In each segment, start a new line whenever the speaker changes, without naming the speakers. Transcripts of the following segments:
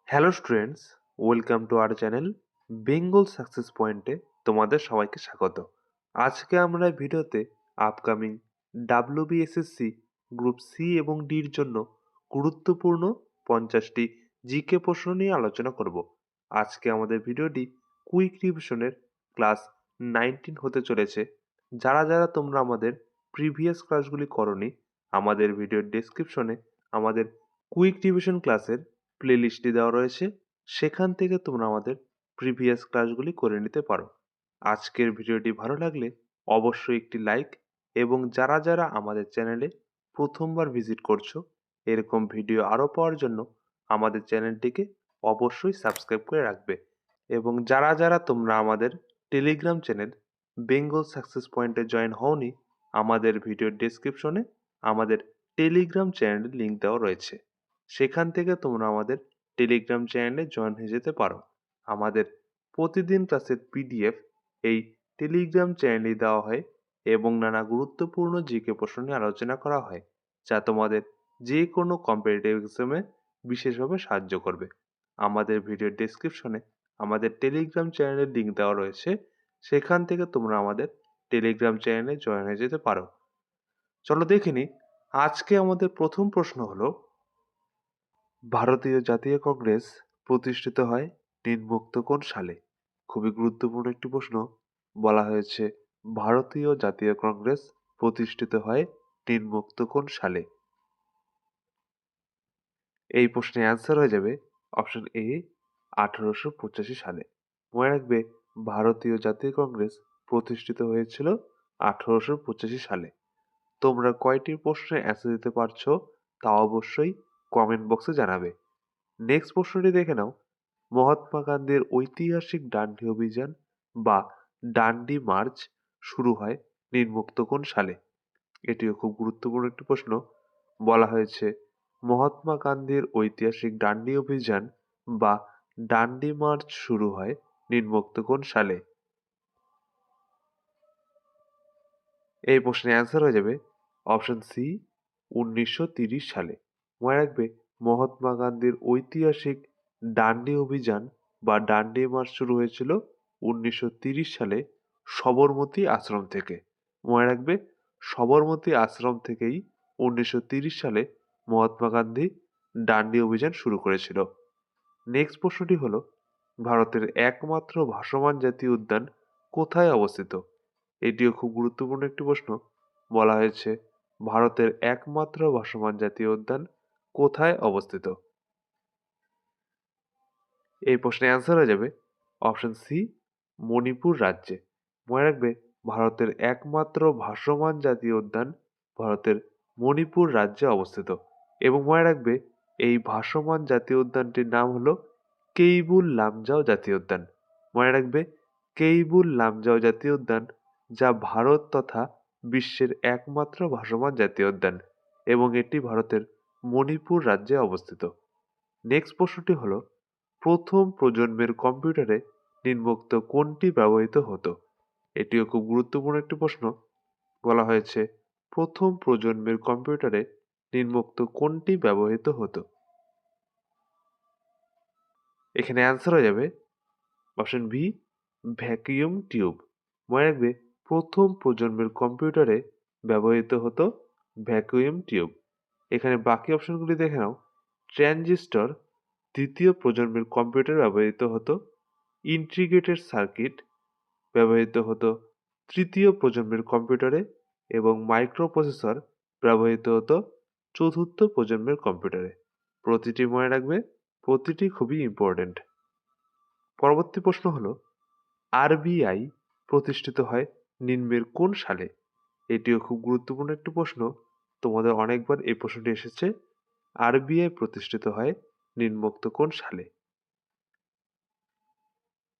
Hello students, welcome to our channel Bengal success পয়েন্টে তোমাদের সবাইকে স্বাগত। আজকে আমরা ভিডিওতে আপকামিং ডাব্লিউবিএসএসসি গ্রুপ সি এবং ডির জন্য গুরুত্বপূর্ণ 50টি জিকে প্রশ্ন নিয়ে আলোচনা করব। আজকে আমাদের ভিডিওটি কুইক রিভিশনের ক্লাস 19 হতে চলেছে। যারা যারা তোমরা আমাদের প্রিভিয়াস ক্লাসগুলি করনি, আমাদের ভিডিওর ডেসক্রিপশনে আমাদের কুইক রিভিশন ক্লাসের প্লেলিস্টটি দেওয়া রয়েছে, সেখান থেকে তোমরা আমাদের প্রিভিয়াস ক্লাসগুলি করে নিতে পারো। আজকের ভিডিওটি ভালো লাগলে অবশ্যই একটি লাইক, এবং যারা যারা আমাদের চ্যানেলে প্রথমবার ভিজিট করছো, এরকম ভিডিও আরও পাওয়ার জন্য আমাদের চ্যানেলটিকে অবশ্যই সাবস্ক্রাইব করে রাখবে। এবং যারা যারা তোমরা আমাদের টেলিগ্রাম চ্যানেল বেঙ্গল সাকসেস পয়েন্টে জয়েন হওনি, আমাদের ভিডিওর ডেসক্রিপশনে আমাদের টেলিগ্রাম চ্যানেলের লিঙ্ক দেওয়া রয়েছে, সেখান থেকে তোমরা আমাদের টেলিগ্রাম চ্যানেলে জয়েন হয়ে যেতে পারো। আমাদের প্রতিদিন ক্লাসের পিডিএফ এই টেলিগ্রাম চ্যানেলে দেওয়া হয়, এবং নানা গুরুত্বপূর্ণ জিকে প্রশ্ন নিয়ে আলোচনা করা হয়, যা তোমাদের যে কোনো কম্পিটিটিভ এক্সামে বিশেষভাবে সাহায্য করবে। আমাদের ভিডিওর ডেসক্রিপশনে আমাদের টেলিগ্রাম চ্যানেলের লিঙ্ক দেওয়া রয়েছে, সেখান থেকে তোমরা আমাদের টেলিগ্রাম চ্যানেলে জয়েন হয়ে যেতে পারো। চলো দেখে নিই। আজকে আমাদের প্রথম প্রশ্ন হলো, ভারতীয় জাতীয় কংগ্রেস প্রতিষ্ঠিত হয় নিম্নোক্ত কোন সালে? খুবই গুরুত্বপূর্ণ একটি প্রশ্ন। বলা হয়েছে ভারতীয় জাতীয় কংগ্রেস প্রতিষ্ঠিত হয় নিম্নোক্ত কোন সালে? এই প্রশ্নের অ্যান্সার হয়ে যাবে অপশন এ, 1885 সালে। মনে রাখবে, ভারতীয় জাতীয় কংগ্রেস প্রতিষ্ঠিত হয়েছিল 1885 সালে। তোমরা কয়টি প্রশ্নের অ্যান্সার দিতে পারছো তা অবশ্যই কমেন্ট বক্সে জানাবে। নেক্সট প্রশ্নটি দেখে নাও। মহাত্মা গান্ধীর ঐতিহাসিক ডান্ডি অভিযান বা ডান্ডি মার্চ শুরু হয় নিম্নোক্ত কোন সালে? এটিও খুব গুরুত্বপূর্ণ একটি প্রশ্ন। বলা হয়েছে মহাত্মা গান্ধীর ঐতিহাসিক ডান্ডি অভিযান বা ডান্ডি মার্চ শুরু হয় নিম্নোক্ত কোন সালে? এই প্রশ্নের অ্যান্সার হয়ে যাবে অপশন সি, 1930 সালে। মনে রাখবে, মহাত্মা গান্ধীর ঐতিহাসিক ডান্ডি অভিযান বা ডান্ডি মার্চ শুরু হয়েছিল 1930 সালে সবরমতী আশ্রম থেকে। মনে রাখবে, সবরমতী আশ্রম থেকেই 1930 সালে মহাত্মা গান্ধী ডান্ডি অভিযান শুরু করেছিল। নেক্সট প্রশ্নটি হলো, ভারতের একমাত্র ভাসমান জাতীয় উদ্যান কোথায় অবস্থিত? এটিও খুব গুরুত্বপূর্ণ একটি প্রশ্ন। বলা হয়েছে ভারতের একমাত্র ভাসমান জাতীয় উদ্যান কোথায় অবস্থিত? এই প্রশ্নের অ্যান্সার হয়ে যাবে অপশন সি, মণিপুর রাজ্যে। মনে রাখবে, ভারতের একমাত্র ভাসমান জাতীয় উদ্যান ভারতের মণিপুর রাজ্যে অবস্থিত। এবং মনে রাখবে, এই ভাসমান জাতীয় উদ্যানটির নাম হলো কেইবুল লামজাও জাতীয় উদ্যান। মনে রাখবে, কেইবুল লামজাও জাতীয় উদ্যান, যা ভারত তথা বিশ্বের একমাত্র ভাসমান জাতীয় উদ্যান, এবং এটি ভারতের মণিপুর রাজ্যে অবস্থিত। নেক্সট প্রশ্নটি হলো, প্রথম প্রজন্মের কম্পিউটারে নিম্নোক্ত কোনটি ব্যবহৃত হতো? এটিও খুব গুরুত্বপূর্ণ একটি প্রশ্ন। বলা হয়েছে প্রথম প্রজন্মের কম্পিউটারে নিম্নোক্ত কোনটি ব্যবহৃত হতো? এখানে অ্যান্সার হয়ে যাবে অপশন বি, ভ্যাকুয়াম টিউব। মনে রাখবে, প্রথম প্রজন্মের কম্পিউটারে ব্যবহৃত হতো ভ্যাকুয়াম টিউব। এখানে বাকি অপশনগুলি দেখে নাও। ট্রানজিস্টর দ্বিতীয় প্রজন্মের কম্পিউটার ব্যবহৃত হতো। ইন্টিগ্রেটেড সার্কিট ব্যবহৃত হতো তৃতীয় প্রজন্মের কম্পিউটারে, এবং মাইক্রোপ্রসেসর ব্যবহৃত হতো চতুর্থ প্রজন্মের কম্পিউটারে। প্রতিটি মনে রাখবে, প্রতিটি খুবই ইম্পর্টেন্ট। পরবর্তী প্রশ্ন হলো, আরবিআই প্রতিষ্ঠিত হয় নিম্নের কোন সালে? এটিও খুব গুরুত্বপূর্ণ একটি প্রশ্ন। তোমাদের অনেকবার এই প্রশ্নটি এসেছে। আরবিআই প্রতিষ্ঠিত হয় নিম্নোক্ত কোন সালে?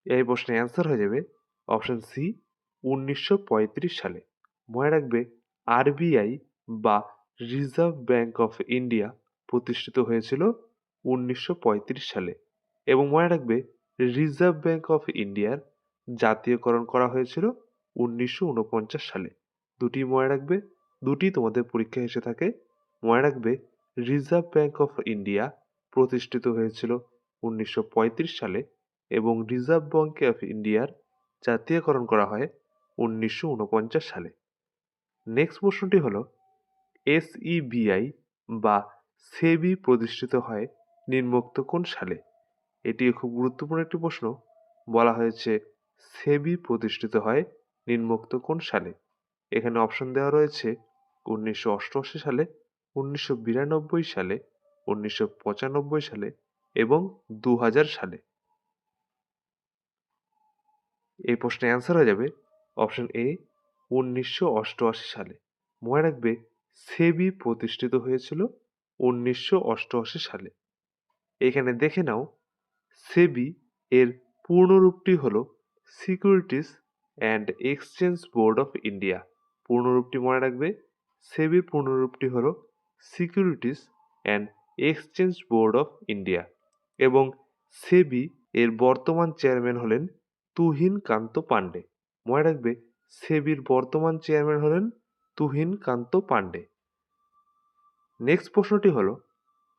এই প্রশ্নের অ্যান্সার হয়ে যাবে অপশন সি, 1935 সালে। মনে রাখবে, আরবিআই বা রিজার্ভ ব্যাঙ্ক অফ ইন্ডিয়া প্রতিষ্ঠিত হয়েছিল 1935 সালে। এবং মনে রাখবে, রিজার্ভ ব্যাঙ্ক অফ ইন্ডিয়ার জাতীয়করণ করা হয়েছিল 1949 সালে। দুটি মনে রাখবে, দুটি তোমাদের পরীক্ষায় এসে থাকে। মনে রাখবে, রিজার্ভ ব্যাঙ্ক অফ ইন্ডিয়া প্রতিষ্ঠিত হয়েছিল 1935 সালে এবং রিজার্ভ ব্যাঙ্ক অফ ইন্ডিয়ার জাতীয়করণ করা হয় 1949 সালে। নেক্সট প্রশ্নটি হলো এসইবিআই বা সেবি প্রতিষ্ঠিত হয় নিম্নোক্ত কোন সালে? এটি খুব গুরুত্বপূর্ণ একটি প্রশ্ন। বলা হয়েছে সেবি প্রতিষ্ঠিত হয় নিম্নোক্ত কোন সালে? এখানে অপশন দেওয়া রয়েছে 1988 সালে, 1992 সালে, 1995 সালে এবং 2000 সালে। এই প্রশ্নের অ্যান্সার হয়ে যাবে অপশন এ 1988 সালে। মনে রাখবে সেবি প্রতিষ্ঠিত হয়েছিল 1988 সালে। এখানে দেখে নাও সেবি এর পূর্ণরূপটি হলো securities and exchange board of India. পূর্ণরূপটি মনে রাখবে, সেবির পূর্ণরূপটি হলো securities and exchange board of India এবং সেবি এর বর্তমান চেয়ারম্যান হলেন তুহিন কান্ত পান্ডে। মনে রাখবে সেবির বর্তমান চেয়ারম্যান হলেন তুহিন কান্ত পান্ডে। নেক্সট প্রশ্নটি হলো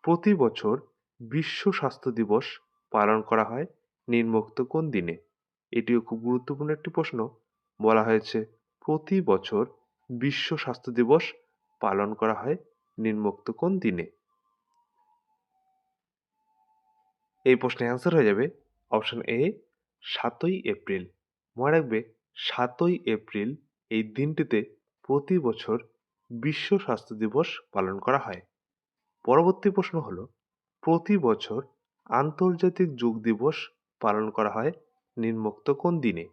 প্রতি বছর বিশ্ব স্বাস্থ্য দিবস পালন করা হয় নিম্নোক্ত কোন দিনে? এটিও খুব গুরুত্বপূর্ণ একটি প্রশ্ন। বলা হয়েছে প্রতি বছর বিশ্ব স্বাস্থ্য দিবস পালন করা হয় নিম্নোক্ত কোন দিনে? এই প্রশ্নের অ্যান্সার হয়ে যাবে অপশন এ 7ই এপ্রিল। মনে রাখবে 7ই এপ্রিল এই দিনটিতে প্রতি বছর বিশ্ব স্বাস্থ্য দিবস পালন করা হয়। পরবর্তী প্রশ্ন হলো প্রতি বছর আন্তর্জাতিক যোগ দিবস পালন করা হয় নিম্নোক্ত কোন দিনে?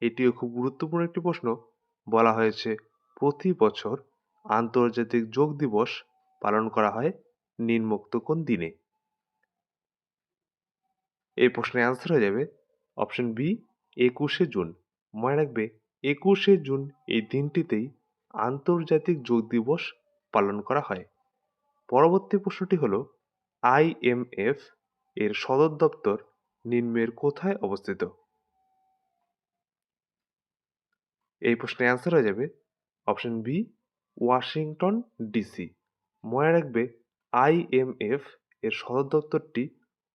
এটিও খুব গুরুত্বপূর্ণ একটি প্রশ্ন। বলা হয়েছে প্রতি বছর আন্তর্জাতিক যোগ দিবস পালন করা হয় নিম্নোক্ত কোন দিনে? এই প্রশ্নের অ্যান্সার হয়ে যাবে অপশন বি 21শে জুন। মনে রাখবে 21শে জুন এই দিনটিতেই আন্তর্জাতিক যোগ দিবস পালন করা হয়। পরবর্তী প্রশ্নটি হলো আইএমএফ এর সদর দপ্তর নিম্নের কোথায় অবস্থিত? এই প্রশ্নের অ্যান্সার হয়ে যাবে অপশন বি ওয়াশিংটন ডিসি। মনে রাখবে আইএমএফ এর সদর দপ্তরটি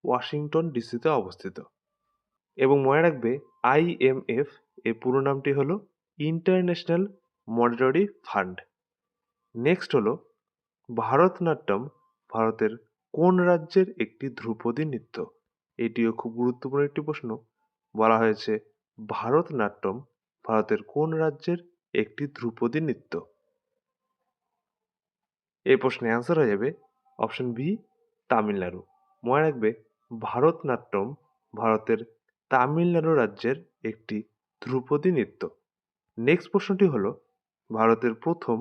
ওয়াশিংটন ডিসিতে অবস্থিত এবং মনে রাখবে আইএমএফ এর পুরো নামটি হলো ইন্টারন্যাশনাল মনিটারি ফান্ড। নেক্সট হলো ভারতনাট্যম ভারতের কোন রাজ্যের একটি ধ্রুপদী নৃত্য? এটিও খুব গুরুত্বপূর্ণ একটি প্রশ্ন। বলা হয়েছে ভারতনাট্যম ভারতের কোন রাজ্যের একটি ধ্রুপদী নৃত্য? এই প্রশ্নের অ্যান্সার হয়ে যাবে অপশন বি তামিলনাড়ু। মনে রাখবে ভারতনাট্যম ভারতের তামিলনাড়ু রাজ্যের একটি ধ্রুপদী নৃত্য। নেক্সট প্রশ্নটি হলো ভারতের প্রথম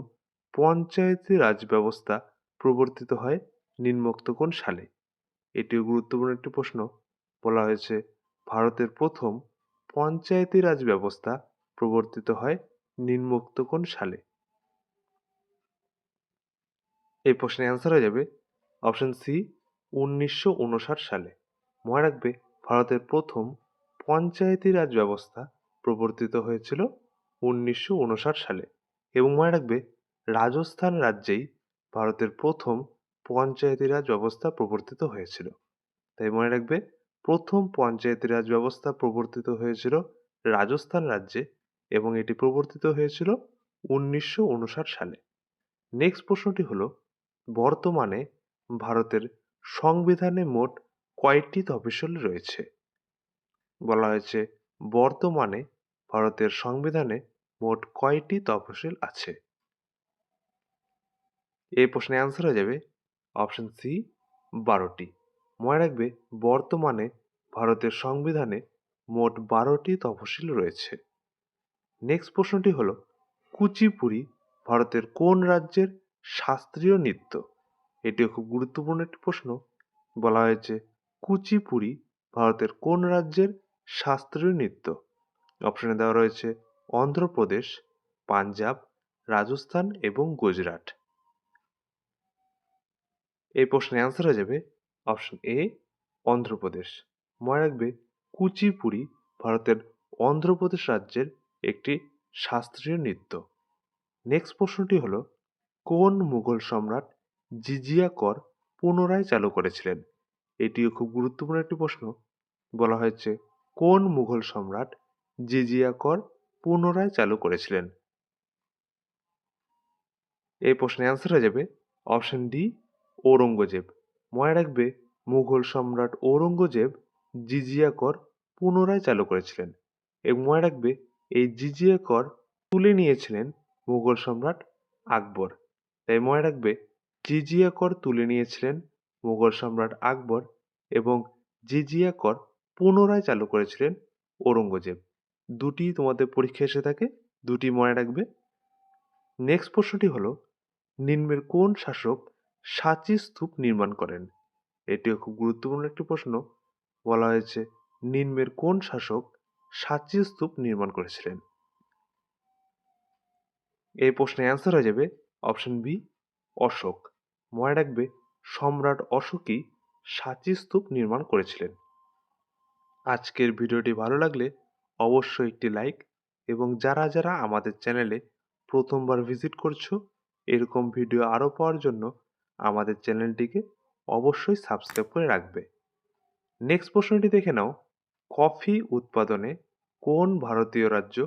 পঞ্চায়েতি রাজ ব্যবস্থা প্রবর্তিত হয় নিম্নোক্ত কোন সালে? এটিও গুরুত্বপূর্ণ একটি প্রশ্ন। বলা হয়েছে ভারতের প্রথম পঞ্চায়েতি রাজ ব্যবস্থা প্রবর্তিত হয় নিম্নোক্ত কোন সালে? এই প্রশ্নের অ্যান্সার হয়ে যাবে অপশন সি 1959 সালে। মনে রাখবে ভারতের প্রথম পঞ্চায়েতি রাজ ব্যবস্থা প্রবর্তিত হয়েছিল 1959 সালে এবং মনে রাখবে রাজস্থান রাজ্যেই ভারতের প্রথম পঞ্চায়েতি রাজ ব্যবস্থা প্রবর্তিত হয়েছিল। তাই মনে রাখবে প্রথম পঞ্চায়েতি রাজ ব্যবস্থা প্রবর্তিত হয়েছিল রাজস্থান রাজ্যে এবং এটি প্রবর্তিত হয়েছিল 1959 সালে। নেক্সট প্রশ্নটি হলো বর্তমানে ভারতের সংবিধানে মোট কয়টি তফসিল রয়েছে? বলা হয়েছে বর্তমানে ভারতের সংবিধানে মোট কয়টি তফসিল আছে? এই প্রশ্নের অ্যান্সার হয়ে যাবে অপশন সি 12টি। মনে রাখবে বর্তমানে ভারতের সংবিধানে মোট 12টি তফসিল রয়েছে। নেক্সট প্রশ্নটি হলো কুচিপুড়ি ভারতের কোন রাজ্যের শাস্ত্রীয় নৃত্য? এটিও খুব গুরুত্বপূর্ণ একটি প্রশ্ন। বলা হয়েছে কুচিপুড়ি ভারতের কোন রাজ্যের শাস্ত্রীয় নৃত্য? অপশনে দেওয়া রয়েছে অন্ধ্রপ্রদেশ, পাঞ্জাব, রাজস্থান এবং গুজরাট। এই প্রশ্নের অ্যান্সার হয়ে যাবে অপশন এ অন্ধ্রপ্রদেশ। মনে রাখবে কুচিপুড়ি ভারতের অন্ধ্রপ্রদেশ রাজ্যের একটি শাস্ত্রীয় নৃত্য। নেক্সট প্রশ্নটি হলো কোন মুঘল সম্রাট জিজিয়া কর পুনরায় চালু করেছিলেন? এটিও খুব গুরুত্বপূর্ণ একটি প্রশ্ন। বলা হয়েছে কোন মুঘল সম্রাট জিজিয়া কর পুনরায় চালু করেছিলেন? এই প্রশ্নের অ্যান্সার হয়ে যাবে অপশন ডি, ঔরঙ্গজেব। মনে রাখবে মুঘল সম্রাট ঔরঙ্গজেব জিজিয়া কর পুনরায় চালু করেছিলেন এবং মনে রাখবে এই জিজিয়া কর তুলে নিয়েছিলেন মুঘল সম্রাট আকবর। তাই মনে রাখবে জিজিয়া কর তুলে নিয়েছিলেন মুঘল সম্রাট আকবর এবং জিজিয়া কর পুনরায় চালু করেছিলেন ঔরঙ্গজেব। দুটি তোমাদের পরীক্ষা এসে থাকে, দুটি মনে রাখবে। নেক্সট প্রশ্নটি হলো নিম্নের কোন শাসক সাঁচি স্তূপ নির্মাণ করেন? এটিও খুব গুরুত্বপূর্ণ একটি প্রশ্ন। বলা হয়েছে নিম্নের কোন শাসক সাঁচি স্তূপ নির্মাণ করেছিলেন? এই প্রশ্নের অ্যান্সার হয়ে যাবে অপশন বি, অশোক। মনে রাখবে সম্রাট অশোকই সাঁচি স্তূপ নির্মাণ করেছিলেন। আজকের ভিডিওটি ভালো লাগলে অবশ্যই একটি লাইক, এবং যারা যারা আমাদের চ্যানেলে প্রথমবার ভিজিট করছো এরকম ভিডিও আরও পাওয়ার জন্য আমাদের চ্যানেলটিকে অবশ্যই সাবস্ক্রাইব করে রাখবে। নেক্সট প্রশ্নটি দেখে নাও, কফি উৎপাদনে কোন ভারতীয় রাজ্য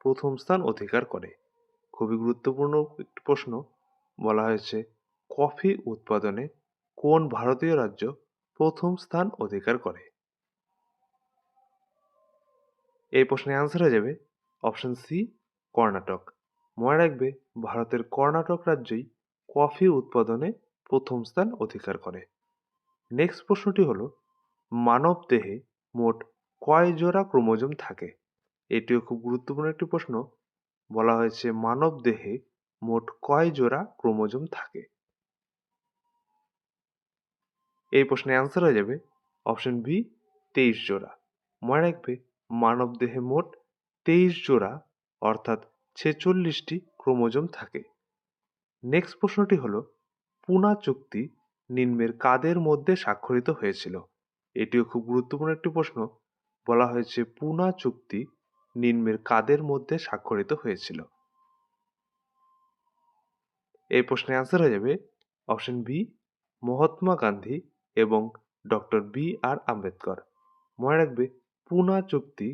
প্রথম স্থান অধিকার করে? খুবই গুরুত্বপূর্ণ একটি প্রশ্ন। বলা হয়েছে কফি উৎপাদনে কোন ভারতীয় রাজ্য প্রথম স্থান অধিকার করে? এই প্রশ্নের অ্যান্সার হয়ে যাবে অপশন সি, কর্ণাটক। মনে রাখবে ভারতের কর্ণাটক রাজ্যই কফি উৎপাদনে প্রথম স্থান অধিকার করে। নেক্সট প্রশ্নটি হলো মানব দেহে মোট কয় জোড়া ক্রোমোজোম থাকে? এটিও খুব গুরুত্বপূর্ণ একটি প্রশ্ন। বলা হয়েছে মানব দেহে মোট কয় জোড়া ক্রোমোজোম থাকে? এই প্রশ্নের অ্যান্সার হয়ে যাবে অপশন বি, 23 জোড়া। মনে রাখবে মানব দেহে মোট 23 জোড়া অর্থাৎ 46টি ক্রোমোজোম থাকে। নেক্সট প্রশ্নটি হলো পুনা চুক্তি নিম্নের কাদের মধ্যে স্বাক্ষরিত হয়েছিল? এটিও খুব গুরুত্বপূর্ণ একটি প্রশ্ন। বলা হয়েছে পুনা চুক্তি নিম্নের কাদের মধ্যে স্বাক্ষরিত হয়েছিল? এই প্রশ্নের অ্যান্সার হয়ে যাবে অপশন বি, মহাত্মা গান্ধী এবং ডক্টর বি আর আম্বেদকর। মনে রাখবে পুনা চুক্তি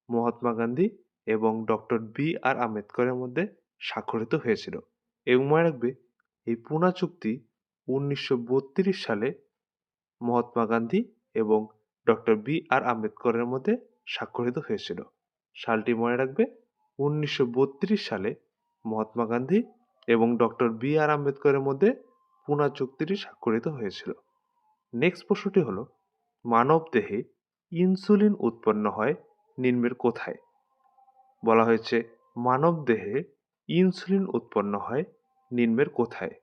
মহাত্মা গান্ধী এবং ডক্টর বি আর আম্বেদকরের মধ্যে স্বাক্ষরিত হয়েছিল এবং মনে রাখবে এই পুনা চুক্তি 1932 সালে মহাত্মা গান্ধী এবং ডক্টর বি আর আম্বেদকরের মধ্যে স্বাক্ষরিত হয়েছিল। সালটি মনে রাখবে 1932 সালে মহাত্মা গান্ধী এবং ডক্টর বি আর আম্বেদকরের মধ্যে পুনা চুক্তিটি স্বাক্ষরিত হয়েছিল। নেক্সট প্রশ্নটি হলো মানব দেহে ইনসুলিন উৎপন্ন হয় নিম্নের কোথায়? বলা হয়েছে মানব দেহে ইনসুলিন উৎপন্ন হয় নিম্নের কোথায়?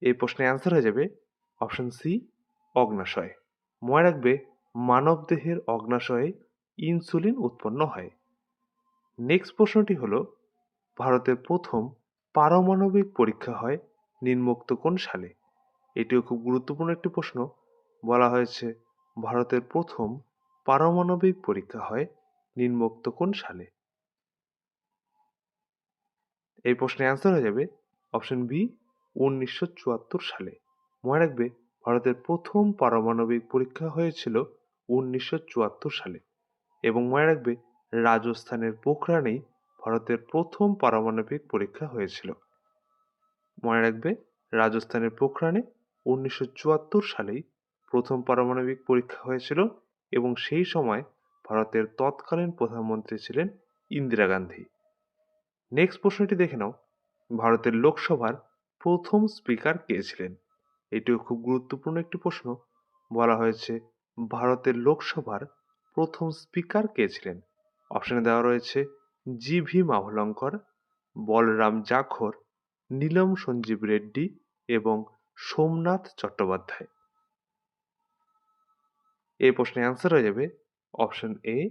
এই প্রশ্নের অ্যান্সার হয়ে যাবে অপশন সি, অগ্ন্যাশয়। মনে রাখবে মানব দেহের অগ্ন্যাশয়ে ইনসুলিন উৎপন্ন হয়। নেক্সট প্রশ্নটি হলো ভারতের প্রথম পারমাণবিক পরীক্ষা হয় নিম্নোক্ত কোন সালে? এটিও খুব গুরুত্বপূর্ণ একটি প্রশ্ন। বলা হয়েছে ভারতের প্রথম পারমাণবিক পরীক্ষা হয় নিম্নোক্ত কোন সালে? এই প্রশ্নের অ্যান্সার হয়ে যাবে অপশন বি, 1974 সালে। মনে রাখবে ভারতের প্রথম পারমাণবিক পরীক্ষা হয়েছিল 1974 সালে এবং মনে রাখবে রাজস্থানের পোখরানেই ভারতের প্রথম পারমাণবিক পরীক্ষা হয়েছিল। মনে রাখবে রাজস্থানের পোখরানে 1974 সালেই প্রথম পারমাণবিক পরীক্ষা হয়েছিল এবং সেই সময় ভারতের তৎকালীন প্রধানমন্ত্রী ছিলেন ইন্দিরা গান্ধী। নেক্সট প্রশ্নটি দেখে নাও, ভারতের লোকসভার প্রথম স্পিকার কে ছিলেন? এটিও খুব গুরুত্বপূর্ণ একটি প্রশ্ন। বলা হয়েছে ভারতের লোকসভার প্রথম স্পিকার কে ছিলেন? অপশনে দেওয়া রয়েছে জি.ভি. মাভলঙ্কর, বলরাম জাখর, নীলম সঞ্জীব রেড্ডি এবং সোমনাথ চট্টোপাধ্যায়। এই প্রশ্নের অ্যান্সার হয়ে যাবে অপশন এ,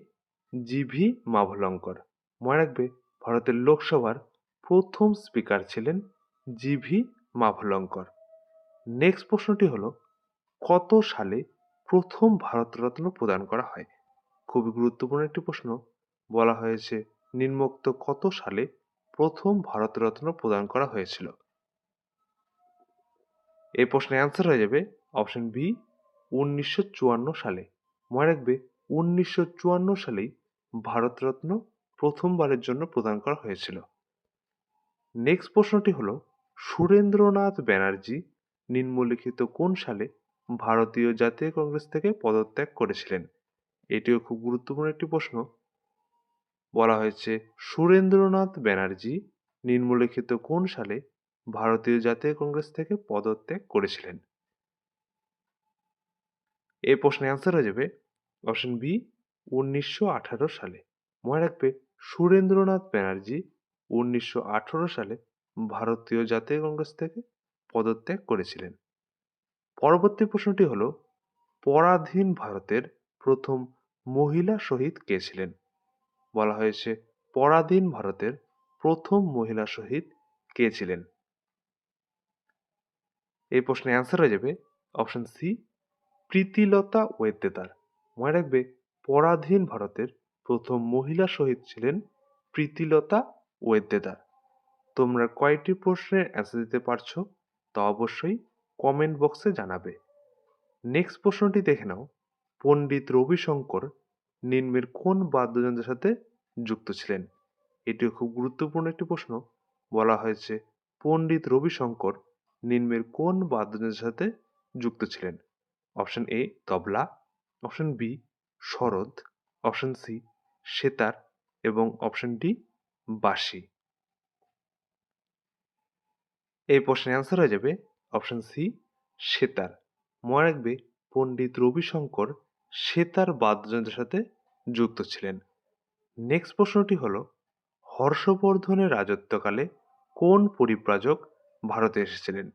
জি.ভি. মাভলঙ্কর। মনে রাখবে ভারতের লোকসভার প্রথম স্পিকার ছিলেন জি.ভি. মাভলঙ্কর। নেক্সট প্রশ্নটি হলো কত সালে প্রথম ভারতরত্ন প্রদান করা হয়? খুবই গুরুত্বপূর্ণ একটি প্রশ্ন। বলা হয়েছে নিম্নোক্ত কত সালে প্রথম ভারতরত্ন প্রদান করা হয়েছিল? এই প্রশ্নের অ্যান্সার হয়ে যাবে অপশন বি 1954 সালে। মনে রাখবে 1954 সালেই ভারতরত্ন প্রথমবারের জন্য প্রদান করা হয়েছিল। নেক্সট প্রশ্নটি হলো সুরেন্দ্রনাথ ব্যানার্জি নিম্নলিখিত কোন সালে ভারতীয় জাতীয় কংগ্রেস থেকে পদত্যাগ করেছিলেন? এটিও খুব গুরুত্বপূর্ণ একটি প্রশ্ন। বলা হয়েছে সুরেন্দ্রনাথ ব্যানার্জি নিম্নলিখিত কোন সালে ভারতীয় জাতীয় কংগ্রেস থেকে পদত্যাগ করেছিলেন? এই প্রশ্নের অ্যান্সার হয়ে যাবে অপশন বি 1918 সালে। মনে রাখবে সুরেন্দ্রনাথ ব্যানার্জি 1918 সালে ভারতীয় জাতীয় কংগ্রেস থেকে পদত্যাগ করেছিলেন। পরবর্তী প্রশ্নটি হলো পরাধীন ভারতের প্রথম মহিলা শহীদ কে ছিলেন? বলা হয়েছে পরাধীন ভারতের প্রথম মহিলা শহীদ কে ছিলেন? এই প্রশ্নের অ্যান্সার হয়ে যাবে অপশন সি প্রীতিলতা ওয়েদ্দেদার। মনে রাখবে পরাধীন ভারতের প্রথম মহিলা শহীদ ছিলেন প্রীতিলতা ওয়েদ্দেদার। তোমরা কয়টি প্রশ্নের অ্যান্সার দিতে পারছো তা অবশ্যই কমেন্ট বক্সে জানাবে। নেক্সট প্রশ্নটি দেখে নাও, পণ্ডিত রবিশঙ্কর নিম্নের কোন বাদ্যযন্ত্রের সাথে যুক্ত ছিলেন? এটিও খুব গুরুত্বপূর্ণ একটি প্রশ্ন। বলা হয়েছে পণ্ডিত রবিশঙ্কর নিম্নের কোন বাদ্যযন্ত্রের সাথে যুক্ত ছিলেন? Option A tabla, option B sarod, option C sitar এবং অপশন ডি বাঁশি। এই প্রশ্নের অ্যান্সার হয়ে যাবে অপশন সি সেতার। মনে রাখবে পণ্ডিত রবিশঙ্কর সেতার বাদ্যযন্ত্রের সাথে যুক্ত ছিলেন। নেক্সট প্রশ্নটি হলো হর্ষবর্ধনের রাজত্বকালে কোন পরিব্রাজক ভারতে এসেছিলেন?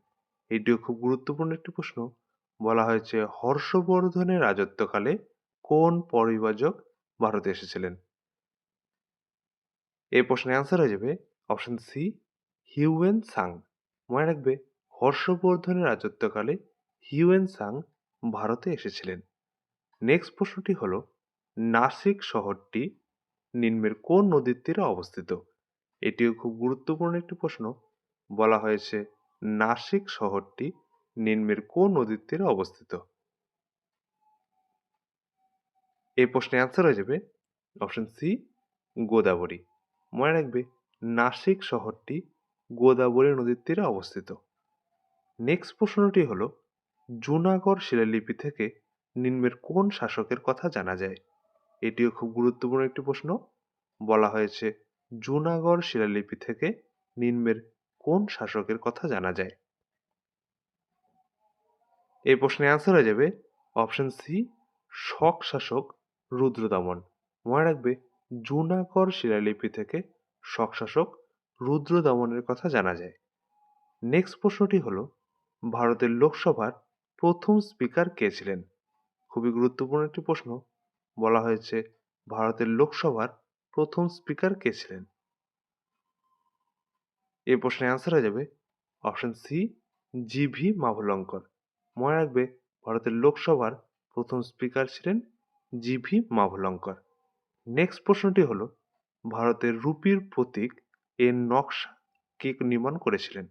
এটিও খুব গুরুত্বপূর্ণ একটি প্রশ্ন। বলা হয়েছে হর্ষবর্ধনের রাজত্বকালে কোন পরিব্রাজক ভারতে এসেছিলেন? এই প্রশ্নের অ্যান্সার হয়ে যাবে অপশন সি হিউয়েন সাং। মনে রাখবে হর্ষবর্ধনের রাজত্বকালে হিউয়েন সাং ভারতে এসেছিলেন। নেক্সট প্রশ্নটি হলো নাসিক শহরটি নিম্নের কোন নদীর তীরে অবস্থিত? এটিও খুব গুরুত্বপূর্ণ একটি প্রশ্ন। বলা হয়েছে নাসিক শহরটি নিম্নের কোন নদীর তীরে অবস্থিত? এই প্রশ্নের অ্যান্সার হয়ে যাবে অপশন সি গোদাবরী। মনে রাখবে নাসিক শহরটি গোদাবরী নদীর তীরে অবস্থিত। নেক্সট প্রশ্নটি হলো জুনাগড় শিলালিপি থেকে নিম্নের কোন শাসকের কথা জানা যায়? এটিও খুব গুরুত্বপূর্ণ একটি প্রশ্ন। বলা হয়েছে জুনাগড় শিলালিপি থেকে নিম্নের কোন শাসকের কথা জানা যায়? এই প্রশ্নের অ্যান্সার হয়ে যাবে অপশন সি শক শাসক রুদ্রদমন। মনে রাখবে জুনাগড় শিলালিপি থেকে শক শাসক রুদ্রদমনের কথা জানা যায়। নেক্সট প্রশ্নটি হলো ভারতের লোকসভার প্রথম স্পিকার কে ছিলেন? খুবই গুরুত্বপূর্ণ একটি প্রশ্ন। বলা হয়েছে ভারতের লোকসভার প্রথম স্পিকার কে ছিলেন? এই প্রশ্নের অ্যান্সার হয়ে যাবে অপশন সি জিভি মাভলঙ্কর। মনে রাখবে ভারতের লোকসভার প্রথম স্পিকার ছিলেন জিভি মাভলঙ্কর। নেক্সট প্রশ্নটি হলো ভারতের রুপির প্রতীক এর নকশা কে নির্মাণ করেছিলেন?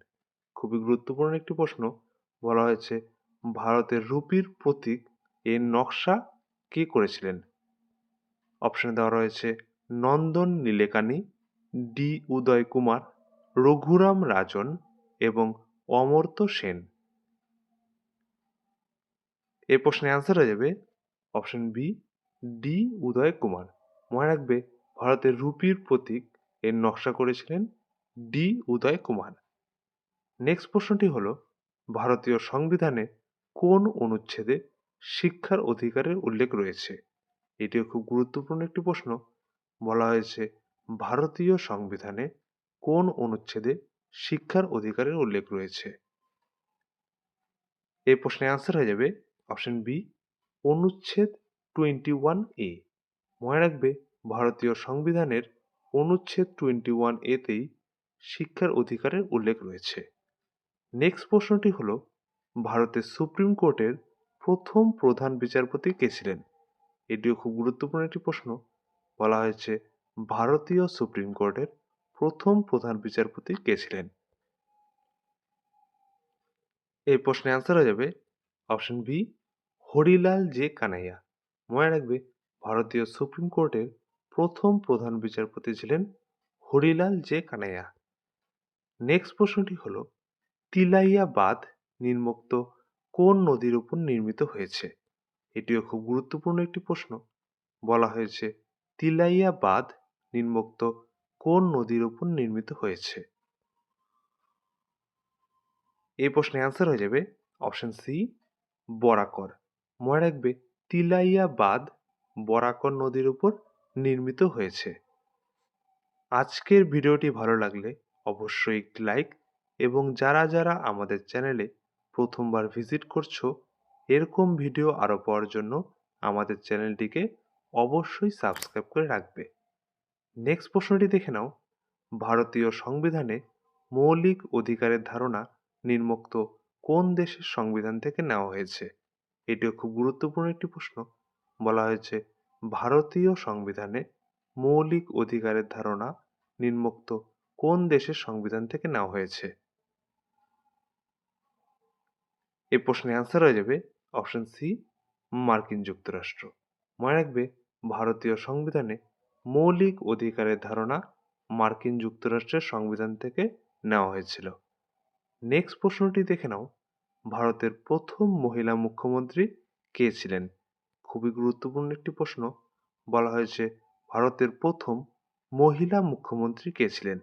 খুবই গুরুত্বপূর্ণ একটি প্রশ্ন। বলা হয়েছে ভারতের রুপির প্রতীক এর নকশা কে করেছিলেন? অপশনে দেওয়া রয়েছে নন্দন নীলেকানি, ডি উদয় কুমার, রঘুরাম রাজন এবং অমর্ত্য সেন। এই প্রশ্নের অ্যান্সার হয়ে যাবে অপশন বি ডি উদয় কুমার। মনে রাখবে ভারতের রুপির প্রতীক এর নকশা করেছিলেন ডি উদয় কুমার। নেক্সট প্রশ্নটি হলো ভারতীয় সংবিধানে কোন অনুচ্ছেদে শিক্ষার অধিকারের উল্লেখ রয়েছে? এটিও খুব গুরুত্বপূর্ণ একটি প্রশ্ন। বলা হয়েছে ভারতীয় সংবিধানে কোন অনুচ্ছেদে শিক্ষার অধিকারের উল্লেখ রয়েছে? এই প্রশ্নের অ্যান্সার হয়ে যাবে অপশন বি অনুচ্ছেদ 21A। মনে রাখবে ভারতীয় সংবিধানের অনুচ্ছেদ 21A-তেই শিক্ষার অধিকারের উল্লেখ রয়েছে। নেক্সট প্রশ্নটি হলো ভারতের সুপ্রিম কোর্টের প্রথম প্রধান বিচারপতি কে ছিলেন? এটিও খুব গুরুত্বপূর্ণ একটি প্রশ্ন। বলা হয়েছে ভারতীয় সুপ্রিম কোর্টের প্রথম প্রধান বিচারপতি কে ছিলেন? এই প্রশ্নের অ্যান্সার হয়ে যাবে option B Harilal J Kania. মনে রাখবে ভারতীয় সুপ্রিম কোর্টের প্রথম প্রধান বিচারপতি ছিলেন হরিলাল জে কানাইয়া। নেক্সট প্রশ্নটি হলো তিলাইয়া বাঁধ নিম্নোক্ত কোন নদীর উপর নির্মিত হয়েছে? এটিও খুব গুরুত্বপূর্ণ একটি প্রশ্ন। বলা হয়েছে তিলাইয়া বাঁধ নিম্নোক্ত কোন নদীর উপর নির্মিত হয়েছে? এই প্রশ্নের অ্যান্সার হয়ে যাবে অপশন সি বরাকর। মনে রাখবে তিলাইয়া বাঁধ বরাকর নদীর উপর নির্মিত হয়েছে। আজকের ভিডিওটি ভালো লাগলে অবশ্যই একটি লাইক, এবং যারা যারা আমাদের চ্যানেলে প্রথমবার ভিজিট করছো এরকম ভিডিও আরও পাওয়ার জন্য আমাদের চ্যানেলটিকে অবশ্যই সাবস্ক্রাইব করে রাখবে। নেক্সট প্রশ্নটি দেখে নাও, ভারতীয় সংবিধানে মৌলিক অধিকারের ধারণা নিম্নোক্ত কোন দেশের সংবিধান থেকে নেওয়া হয়েছে? এটিও খুব গুরুত্বপূর্ণ একটি প্রশ্ন। বলা হয়েছে ভারতীয় সংবিধানে মৌলিক অধিকারের ধারণা নিম্নোক্ত কোন দেশের সংবিধান থেকে নেওয়া হয়েছে? এই প্রশ্নের অ্যান্সার হয়ে যাবে অপশন সি মার্কিন যুক্তরাষ্ট্র। মনে রাখবে ভারতীয় সংবিধানে মৌলিক অধিকারের ধারণা মার্কিন যুক্তরাষ্ট্রের সংবিধান থেকে নেওয়া হয়েছিল। নেক্সট প্রশ্নটি দেখে নাও, ভারতের প্রথম মহিলা মুখ্যমন্ত্রী কে ছিলেন? খুবই গুরুত্বপূর্ণ একটি প্রশ্ন। বলা হয়েছে ভারতের প্রথম মহিলা মুখ্যমন্ত্রী কে ছিলেন?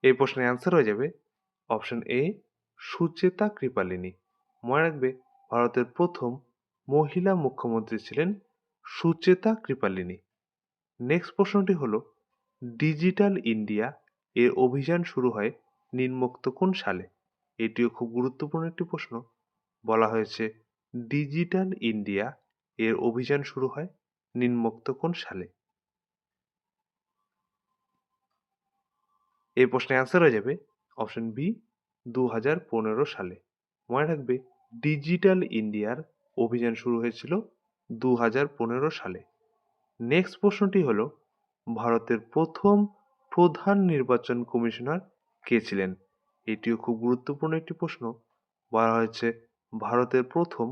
এই প্রশ্নের অ্যান্সার হয়ে যাবে অপশন এ সুচেতা কৃপালিনী। মনে রাখবে ভারতের প্রথম মহিলা মুখ্যমন্ত্রী ছিলেন সুচেতা কৃপালিনী। নেক্সট প্রশ্নটি হলো ডিজিটাল ইন্ডিয়া এর অভিযান শুরু হয় নিম্নোক্ত কোন সালে? এটিও খুব গুরুত্বপূর্ণ একটি প্রশ্ন। বলা হয়েছে ডিজিটাল ইন্ডিয়া এর অভিযান শুরু হয় নিম্নোক্ত কোন সালে? এই প্রশ্নের অ্যান্সার হয়ে যাবে অপশন বি 2015 সালে। মনে রাখবে ডিজিটাল ইন্ডিয়ার অভিযান শুরু হয়েছিল 2015 সালে। নেক্সট প্রশ্নটি হলো ভারতের প্রথম প্রধান নির্বাচন কমিশনার কে ছিলেন? এটিও খুব গুরুত্বপূর্ণ একটি প্রশ্ন। বলা হয়েছে ভারতের প্রথম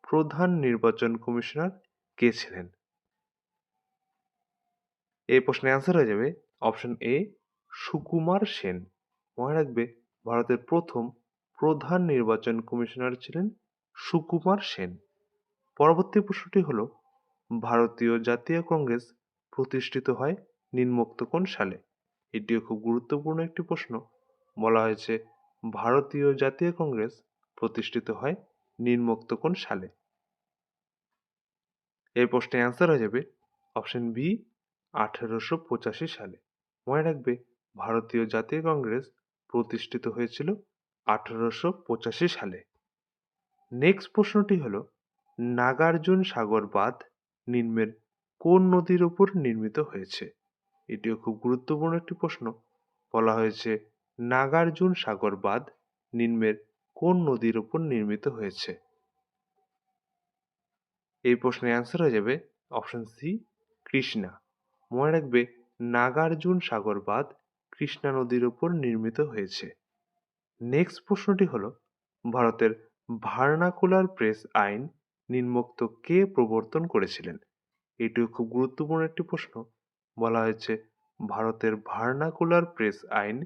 প্রধান নির্বাচন কমিশনার কে ছিলেন? এই প্রশ্নের অ্যান্সার হয়ে যাবে অপশন এ সুকুমার সেন। মনে রাখবে ভারতের প্রথম প্রধান নির্বাচন কমিশনার ছিলেন সুকুমার সেন। পরবর্তী প্রশ্নটি হলো ভারতীয় জাতীয় কংগ্রেস প্রতিষ্ঠিত হয় নিম্নোক্ত কোন সালে? এটিও খুব গুরুত্বপূর্ণ একটি প্রশ্ন। বলা হয়েছে ভারতীয় জাতীয় কংগ্রেস প্রতিষ্ঠিত হয় নিম্নোক্ত কোন সালে? এই প্রশ্নের অ্যান্সার হয়ে যাবে অপশন বি 1885 সালে। মনে রাখবে ভারতীয় জাতীয় কংগ্রেস প্রতিষ্ঠিত হয়েছিল 1885 সালে। নেক্সট প্রশ্নটি হলো নাগার্জুন সাগর বাঁধ নিম্নের কোন নদীর উপর নির্মিত হয়েছে? এটিও খুব গুরুত্বপূর্ণ একটি প্রশ্ন। বলা হয়েছে নাগার্জুন সাগর বাঁধ নিম্নের কোন নদীর উপর নির্মিত হয়েছে? এই প্রশ্নের অ্যান্সার হয়ে যাবে অপশন সি কৃষ্ণা। মনে রাখবে নাগার্জুন সাগর বাঁধ কৃষ্ণা নদীর উপর নির্মিত হয়েছে। নেক্সট প্রশ্নটি হলো ভারতের ভার্নাকুলার প্রেস আইন নিম্নোক্ত কে প্রবর্তন করেছিলেন? এটিও খুব গুরুত্বপূর্ণ একটি প্রশ্ন। বলা হয়েছে ভারতের ভার্নাকুলার প্রেস আইন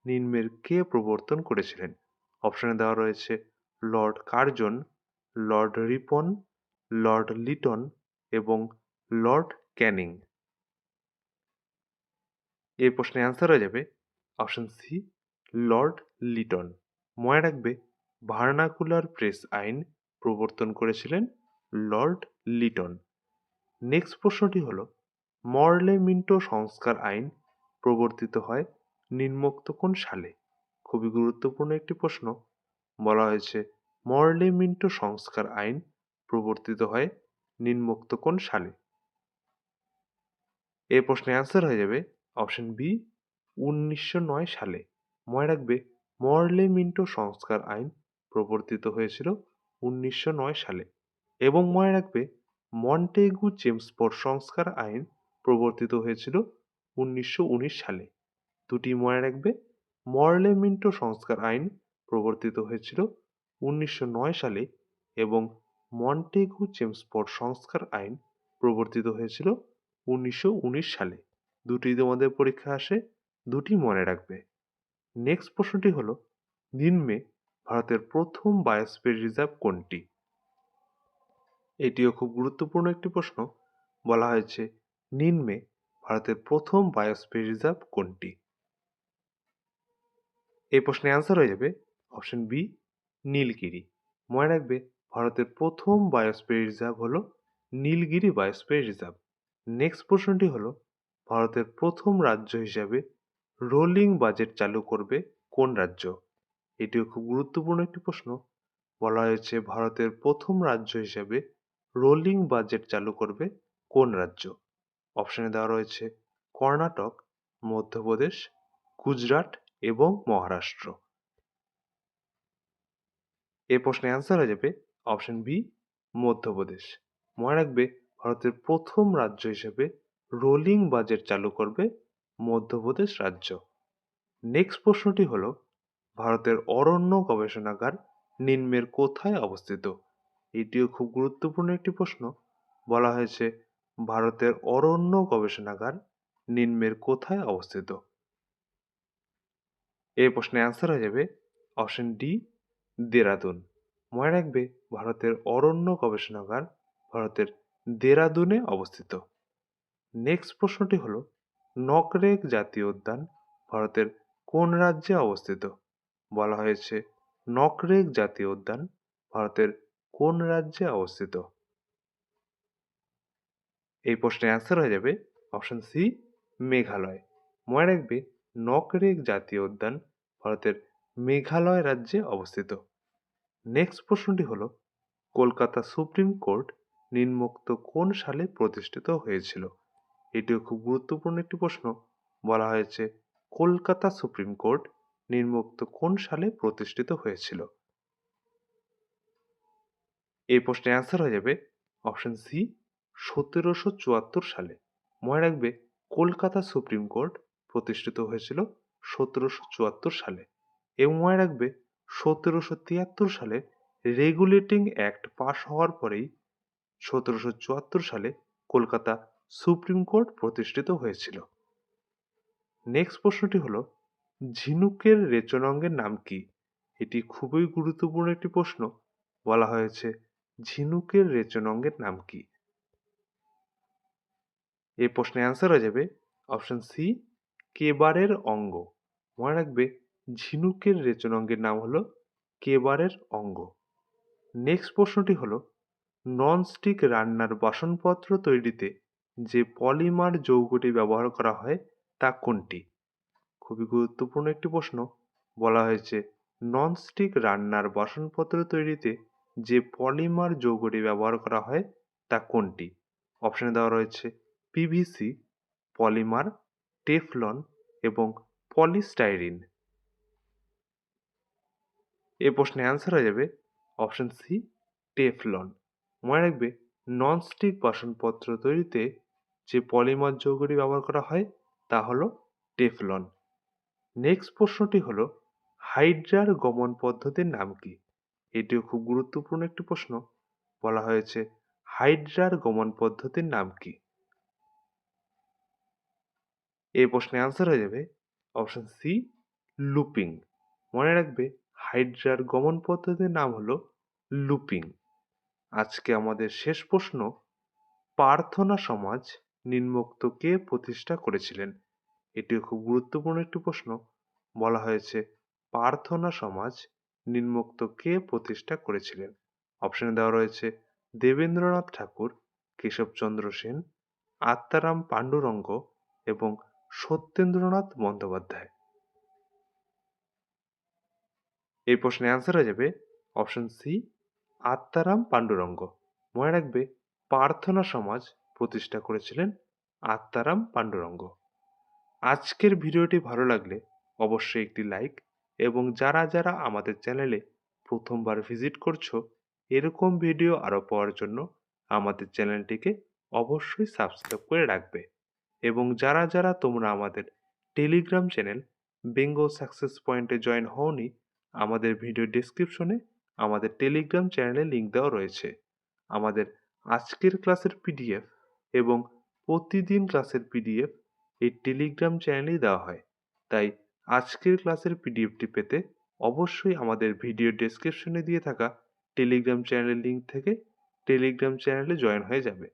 নিম্নের কে প্রবর্তন করেছিলেন? অপশনে দেওয়া রয়েছে Lord Curzon, Lord Ripon, Lord Liton এবং লর্ড ক্যানিং। এই প্রশ্নের অ্যান্সার হয়ে যাবে অপশন সি লর্ড লিটন। মনে রাখবে ভার্নাকুলার প্রেস আইন প্রবর্তন করেছিলেন লর্ড লিটন। নেক্সট প্রশ্নটি হলো মরলে মিন্টো সংস্কার আইন প্রবর্তিত হয় নিম্নোক্ত কোন সালে? খুবই গুরুত্বপূর্ণ একটি প্রশ্ন। বলা হয়েছে মরলে মিন্টো সংস্কার আইন প্রবর্তিত হয় নিম্নোক্ত কোন সালে? এই প্রশ্নের অ্যান্সার হয়ে যাবে অপশন বি 1909 সালে। মনে রাখবে মরলে মিন্টো সংস্কার আইন প্রবর্তিত হয়েছিল 1909 সালে। এবং মনে রাখবে মন্টেগু চেমসফোর্ড সংস্কার আইন প্রবর্তিত হয়েছিল 1919 সালে। দুটি মনে রাখবে মরলে মিন্টো সংস্কার আইন প্রবর্তিত হয়েছিল 1909 সালে এবং মন্টেগু চেমস্ফোর্ড সংস্কার আইন প্রবর্তিত হয়েছিল 1919 সালে। দুটি তোমাদের পরীক্ষা আসে, দুটি মনে রাখবে। নেক্সট প্রশ্নটি হলো, নিম্নে ভারতের প্রথম বায়োস্ফিয়ার রিজার্ভ কোনটি? এটিও খুব গুরুত্বপূর্ণ একটি প্রশ্ন। বলা হয়েছে নিম্নে ভারতের প্রথম বায়োস্ফিয়ার রিজার্ভ কোনটি? এই প্রশ্নের অ্যান্সার হয়ে যাবে অপশন বি, নীলগিরি। মনে রাখবে ভারতের প্রথম বায়োস্ফিয়ার রিজার্ভ হলো নীলগিরি বায়োস্ফিয়ার রিজার্ভ। নেক্সট প্রশ্নটি হলো, ভারতের প্রথম রাজ্য হিসাবে রোলিং বাজেট চালু করবে কোন রাজ্য? এটিও খুব গুরুত্বপূর্ণ একটি প্রশ্ন। বলা হয়েছে ভারতের প্রথম রাজ্য হিসাবে রোলিং বাজেট চালু করবে কোন রাজ্য? অপশনে দেওয়া রয়েছে কর্ণাটক, মধ্যপ্রদেশ, গুজরাট এবং মহারাষ্ট্র। এই প্রশ্নের অ্যান্সার হয়ে যাবে অপশন বি, মধ্যপ্রদেশ। মনে রাখবে ভারতের প্রথম রাজ্য হিসেবে রোলিং বাজেট চালু করবে মধ্যপ্রদেশ রাজ্য। নেক্সট প্রশ্নটি হলো, ভারতের অরণ্য গবেষণাগার নিম্নের কোথায় অবস্থিত? এটিও খুব গুরুত্বপূর্ণ একটি প্রশ্ন। বলা হয়েছে ভারতের অরণ্য গবেষণাগার নিম্নের কোথায় অবস্থিত? এই প্রশ্নের অ্যান্সার হয়ে যাবে অপশন ডি, দেরাদুন। মনে রাখবে ভারতের অরণ্য গবেষণাগার ভারতের দেরাদুনে অবস্থিত। নেক্সট প্রশ্নটি হলো, নকরেক জাতীয় উদ্যান ভারতের কোন রাজ্যে অবস্থিত? বলা হয়েছে নকরেক জাতীয় উদ্যান ভারতের কোন রাজ্যে অবস্থিত? এই প্রশ্নের অ্যান্সার হয়ে যাবে অপশন সি, মেঘালয়। মনে রাখবে নকরেক জাতীয় উদ্যান ভারতের মেঘালয় রাজ্যে অবস্থিত। নেক্সট প্রশ্নটি হলো, কলকাতা সুপ্রিম কোর্ট নিম্নোক্ত কোন সালে প্রতিষ্ঠিত হয়েছিল? এটিও খুব গুরুত্বপূর্ণ একটি প্রশ্ন। বলা হয়েছে কলকাতা সুপ্রিম কোর্ট নিম্নোক্ত কোন সালে প্রতিষ্ঠিত হয়েছিল? এই প্রশ্নের অ্যান্সার হয়ে যাবে অপশন সি, 1774 সালে। মনে রাখবে কলকাতা সুপ্রিম কোর্ট প্রতিষ্ঠিত হয়েছিল 1774 সালে। এবং মনে রাখবে 1773 সালে রেগুলেটিং অ্যাক্ট পাশ হওয়ার পরেই 1774 সালে কলকাতা সুপ্রিম কোর্ট প্রতিষ্ঠিত হয়েছিল। নেক্সট প্রশ্নটি হলো, ঝিনুকের রেচনাঙ্গের নাম কি? এটি খুবই গুরুত্বপূর্ণ একটি প্রশ্ন। বলা হয়েছে ঝিনুকের রেচনাঙ্গের নাম কি? এই প্রশ্নের অ্যান্সার হয়ে যাবে অপশন সি, কেবারের অঙ্গ। মনে রাখবে ঝিনুকের রেচনাঙ্গের নাম হলো কেবারের অঙ্গ। নেক্সট প্রশ্নটি হলো, ননস্টিক রান্নার বাসনপত্র তৈরিতে যে পলিমার যৌগটি ব্যবহার করা হয় তা কোনটি? খুবই গুরুত্বপূর্ণ একটি প্রশ্ন। বলা হয়েছে ননস্টিক রান্নার বাসনপত্র তৈরিতে যে পলিমার যৌগটি ব্যবহার করা হয় তা কোনটি? অপশনে দেওয়া রয়েছে পিভিসি, পলিমার, টেফলন এবং পলিস্টাইরিন। এই প্রশ্নের অ্যান্সার হয়ে যাবে অপশন সি, টেফলন। মনে রাখবে ননস্টিক বাসনপত্র তৈরিতে যে পলিমার যৌগটি ব্যবহার করা হয় তা হলো টেফলন। নেক্সট প্রশ্নটি হলো, হাইড্রার গমন পদ্ধতির নাম কি? এটিও খুব গুরুত্বপূর্ণ একটি প্রশ্ন। বলা হয়েছে হাইড্রার গমন পদ্ধতির নাম কি? এই প্রশ্নের অ্যান্সার হয়ে যাবে অপশন সি, লুপিং। মনে রাখবে হাইড্রার গমন পদ্ধতির নাম হলো লুপিং। আজকে আমাদের শেষ প্রশ্ন, প্রার্থনা সমাজ নিম্নোক্ত কে প্রতিষ্ঠা করেছিলেন? এটিও খুব গুরুত্বপূর্ণ একটি প্রশ্ন। বলা হয়েছে প্রার্থনা সমাজ নিম্নোক্ত কে প্রতিষ্ঠা করেছিলেন? অপশনে দেওয়া রয়েছে দেবেন্দ্রনাথ ঠাকুর, কেশবচন্দ্র সেন, আত্মারাম পাণ্ডুরঙ্গ এবং সত্যেন্দ্রনাথ বন্দ্যোপাধ্যায়। এই প্রশ্নের অ্যান্সার হয়ে যাবে অপশন সি, আত্মারাম পাণ্ডুরঙ্গ। মনে রাখবে প্রার্থনা সমাজ প্রতিষ্ঠা করেছিলেন আত্মারাম পাণ্ডুরঙ্গ। আজকের ভিডিওটি ভালো লাগলে অবশ্যই একটি লাইক, এবং যারা যারা আমাদের চ্যানেলে প্রথমবার ভিজিট করছো এরকম ভিডিও আরও পাওয়ার জন্য আমাদের চ্যানেলটিকে অবশ্যই সাবস্ক্রাইব করে রাখবে। এবং যারা যারা তোমরা আমাদের টেলিগ্রাম চ্যানেল বেঙ্গল সাকসেস পয়েন্টে জয়েন হওনি, আমাদের ভিডিও ডেসক্রিপশনে আমাদের টেলিগ্রাম চ্যানেলে লিঙ্ক দেওয়া রয়েছে। আমাদের আজকের ক্লাসের পিডিএফ এবং প্রতিদিন ক্লাসের পিডিএফ এই টেলিগ্রাম চ্যানেলেই দেওয়া হয়। তাই আজকের ক্লাসের পিডিএফটি পেতে অবশ্যই আমাদের ভিডিও ডেসক্রিপশনে দিয়ে থাকা টেলিগ্রাম চ্যানেলের লিঙ্ক থেকে টেলিগ্রাম চ্যানেলে জয়েন হয়ে যাবে।